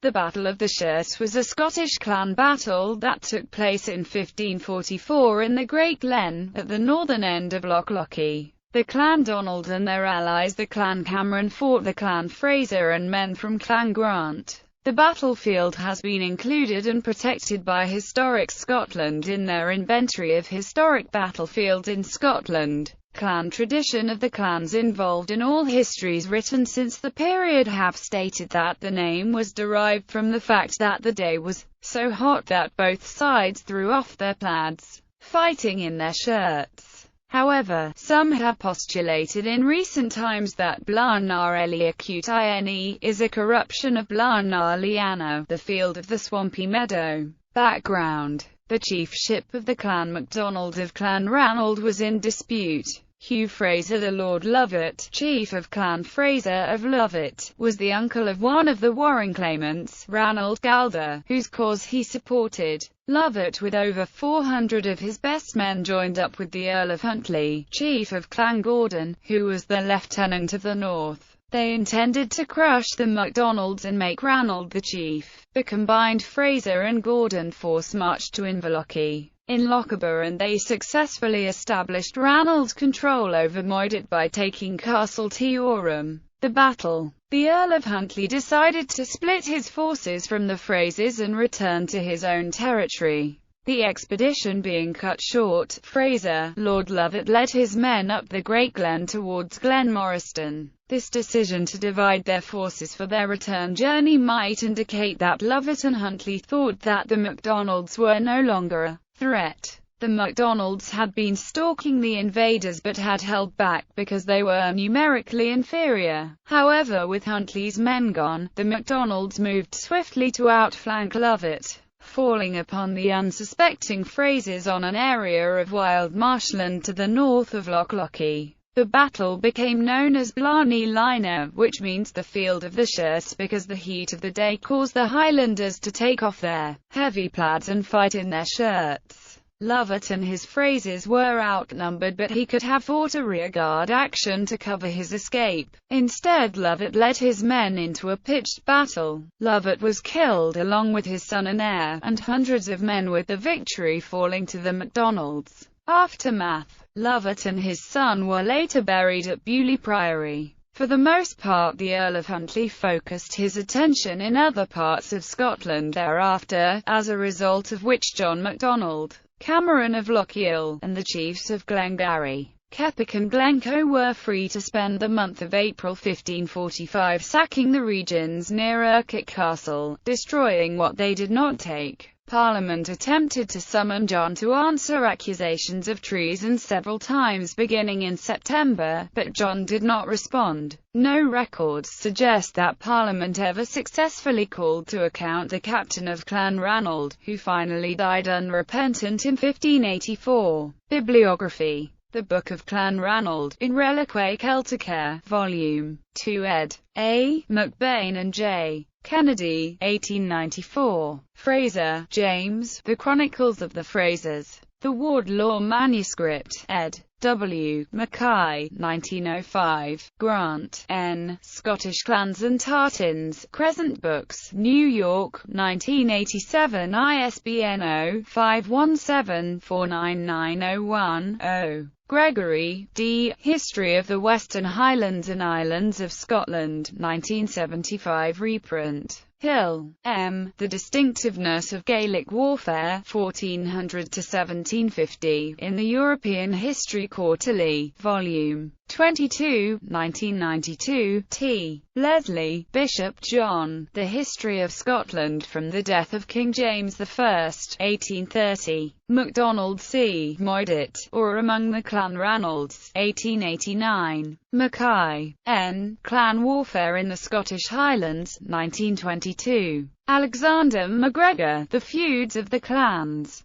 The Battle of the Shirt was a Scottish clan battle that took place in 1544 in the Great Glen, at the northern end of Loch Lochy. The Clan Donald and their allies the Clan Cameron fought the Clan Fraser and men from Clan Grant. The battlefield has been included and protected by Historic Scotland in their inventory of historic battlefields in Scotland. Clan tradition of the clans involved in all histories written since the period have stated that the name was derived from the fact that the day was so hot that both sides threw off their plaids, fighting in their shirts. However, some have postulated in recent times that Blarnar Eliacute is a corruption of Blarnar Liana, the field of the swampy meadow. Background: the chiefship of the Clan MacDonald of Clan Ranald was in dispute. Hugh Fraser, the Lord Lovat, chief of Clan Fraser of Lovat, was the uncle of one of the warring claimants, Ranald Galder, whose cause he supported. Lovat, with over 400 of his best men, joined up with the Earl of Huntly, chief of Clan Gordon, who was the lieutenant of the north. They intended to crush the MacDonalds and make Ranald the chief. The combined Fraser and Gordon force marched to Inverlochy in Lochaber, and they successfully established Ranald's control over Moidart by taking Castle Teorum. The battle. The Earl of Huntly decided to split his forces from the Frasers and return to his own territory. The expedition being cut short, Fraser, Lord Lovat, led his men up the Great Glen towards Glenmoriston. This decision to divide their forces for their return journey might indicate that Lovat and Huntly thought that the MacDonalds were no longer a threat. The MacDonalds had been stalking the invaders but had held back because they were numerically inferior. However, with Huntly's men gone, the MacDonalds moved swiftly to outflank Lovat, falling upon the unsuspecting Frasers on an area of wild marshland to the north of Loch Lochy. The battle became known as Blarney Lina, which means the field of the shirts, because the heat of the day caused the Highlanders to take off their heavy plaids and fight in their shirts. Lovat and his Frasers were outnumbered, but he could have fought a rearguard action to cover his escape. Instead, Lovat led his men into a pitched battle. Lovat was killed along with his son and heir, and hundreds of men, with the victory falling to the MacDonalds. Aftermath: Lovat and his son were later buried at Beaulieu Priory. For the most part, the Earl of Huntly focused his attention in other parts of Scotland thereafter, as a result of which John MacDonald, Cameron of Lochiel, and the chiefs of Glengarry, Keppoch and Glencoe were free to spend the month of April 1545 sacking the regions near Urquhart Castle, destroying what they did not take. Parliament attempted to summon John to answer accusations of treason several times beginning in September, but John did not respond. No records suggest that Parliament ever successfully called to account the captain of Clan Ranald, who finally died unrepentant in 1584. Bibliography: The Book of Clan Ranald, in Reliquiae Celticae, Volume 2 ed. A. McBain and J. Kennedy, 1894. Fraser, James, The Chronicles of the Frasers. The Wardlaw Manuscript, ed. W. Mackay, 1905. Grant, N. Scottish Clans and Tartans, Crescent Books, New York, 1987. ISBN 0-517-49901-0. Gregory, D. History of the Western Highlands and Islands of Scotland, 1975 reprint. Hill, M. The Distinctiveness of Gaelic Warfare, 1400–1750, in the European History Quarterly, Volume 22, 1992, T. Leslie, Bishop John, The History of Scotland from the Death of King James I, 1830. MacDonald C. Moidart, or Among the Clan Ranalds, 1889. Mackay, N. Clan Warfare in the Scottish Highlands, 1922. Alexander MacGregor, The Feuds of the Clans.